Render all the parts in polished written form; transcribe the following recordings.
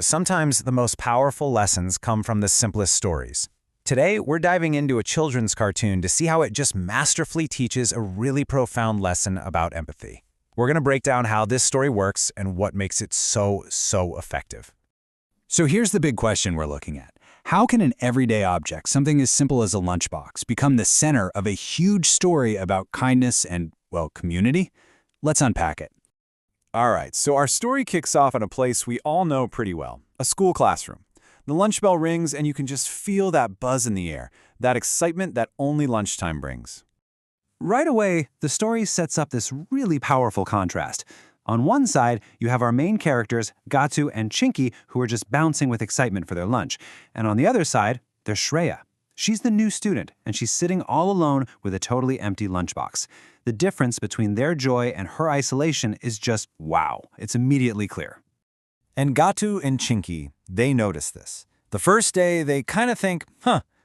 Sometimes the most powerful lessons come from the simplest stories. Today, we're diving into a children's cartoon to see how it just masterfully teaches a really profound lesson about empathy. We're going to break down how this story works and what makes it so effective. So here's the big question we're looking at. How can an everyday object, something as simple as a lunchbox, become the center of a huge story about kindness and, well, community? Let's unpack it. All right, so our story kicks off in a place we all know pretty well, a school classroom. The lunch bell rings and you can just feel that buzz in the air, that excitement that only lunchtime brings. Right away, the story sets up this really powerful contrast. On one side, you have our main characters, Gatu and Chinky, who are just bouncing with excitement for their lunch. And on the other side, there's Shreya. She's the new student, and she's sitting all alone with a totally empty lunchbox. The difference between their joy and her isolation is just wow. It's immediately clear. And Gatu and Chinky, they notice this. The first day, they kind of think,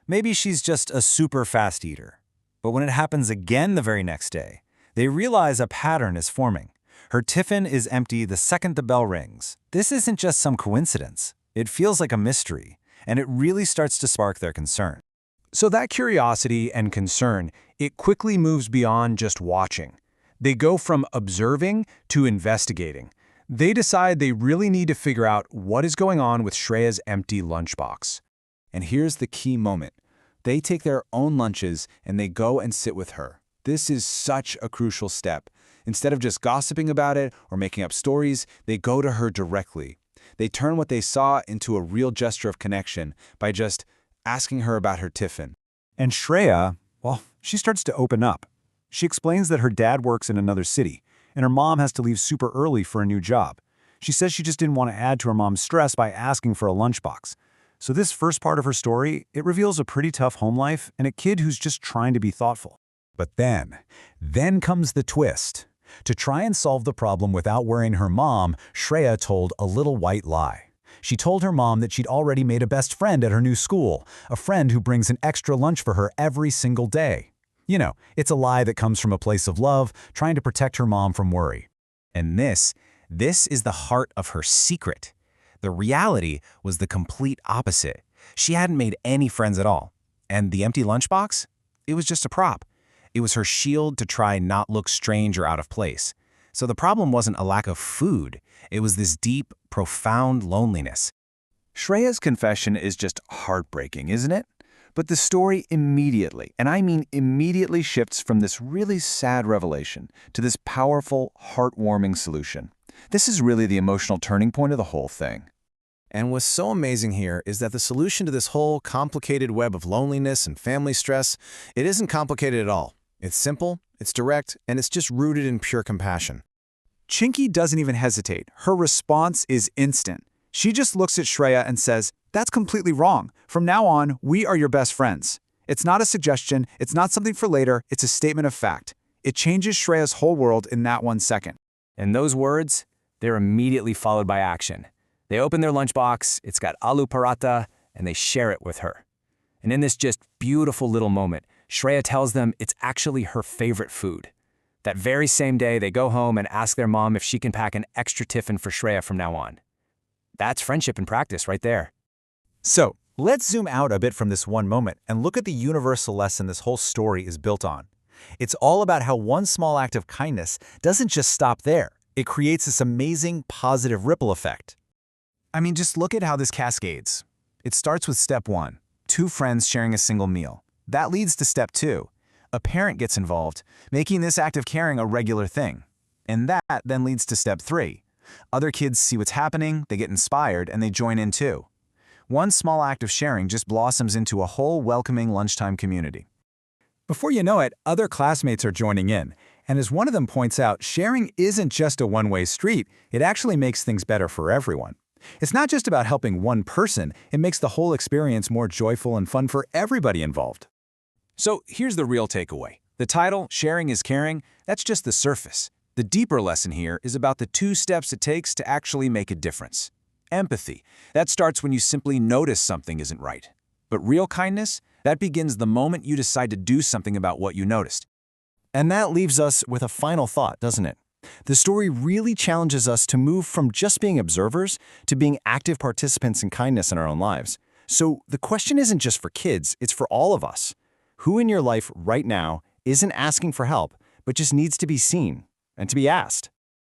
maybe she's just a super fast eater. But when it happens again the very next day, they realize a pattern is forming. Her tiffin is empty the second the bell rings. This isn't just some coincidence. It feels like a mystery, and it really starts to spark their concern. So that curiosity and concern, it quickly moves beyond just watching. They go from observing to investigating. They decide they really need to figure out what is going on with Shreya's empty lunchbox. And here's the key moment. They take their own lunches and they go and sit with her. This is such a crucial step. Instead of just gossiping about it or making up stories, they go to her directly. They turn what they saw into a real gesture of connection by just asking her about her tiffin. And Shreya, well, she starts to open up. She explains that her dad works in another city, and her mom has to leave super early for a new job. She says she just didn't want to add to her mom's stress by asking for a lunchbox. So this first part of her story, it reveals a pretty tough home life and a kid who's just trying to be thoughtful. But then comes the twist. To try and solve the problem without worrying her mom, Shreya told a little white lie. She told her mom that she'd already made a best friend at her new school, a friend who brings an extra lunch for her every single day. It's a lie that comes from a place of love, trying to protect her mom from worry. And this is the heart of her secret. The reality was the complete opposite. She hadn't made any friends at all. And the empty lunchbox? It was just a prop. It was her shield to try not look strange or out of place. So the problem wasn't a lack of food. It was this deep, profound loneliness. Shreya's confession is just heartbreaking, isn't it? But the story immediately, and I mean immediately, shifts from this really sad revelation to this powerful, heartwarming solution. This is really the emotional turning point of the whole thing. And what's so amazing here is that the solution to this whole complicated web of loneliness and family stress, it isn't complicated at all. It's simple, it's direct, and it's just rooted in pure compassion. Chinky doesn't even hesitate. Her response is instant. She just looks at Shreya and says, "That's completely wrong. From now on, we are your best friends." It's not a suggestion, it's not something for later, it's a statement of fact. It changes Shreya's whole world in that 1 second. And those words, they're immediately followed by action. They open their lunchbox, it's got aloo paratha, and they share it with her. And in this just beautiful little moment, Shreya tells them it's actually her favorite food. That very same day, they go home and ask their mom if she can pack an extra tiffin for Shreya from now on. That's friendship in practice right there. So, let's zoom out a bit from this one moment and look at the universal lesson this whole story is built on. It's all about how one small act of kindness doesn't just stop there. It creates this amazing positive ripple effect. I mean, just look at how this cascades. It starts with step 1, 2 friends sharing a single meal. That leads to step 2. A parent gets involved, making this act of caring a regular thing. And that then leads to step 3. Other kids see what's happening, they get inspired, and they join in too. One small act of sharing just blossoms into a whole welcoming lunchtime community. Before you know it, other classmates are joining in. And as one of them points out, sharing isn't just a one-way street. It actually makes things better for everyone. It's not just about helping one person. It makes the whole experience more joyful and fun for everybody involved. So here's the real takeaway. The title, Sharing is Caring, that's just the surface. The deeper lesson here is about the 2 steps it takes to actually make a difference. Empathy, that starts when you simply notice something isn't right. But real kindness, that begins the moment you decide to do something about what you noticed. And that leaves us with a final thought, doesn't it? The story really challenges us to move from just being observers to being active participants in kindness in our own lives. So the question isn't just for kids, it's for all of us. Who in your life right now isn't asking for help, but just needs to be seen and to be asked?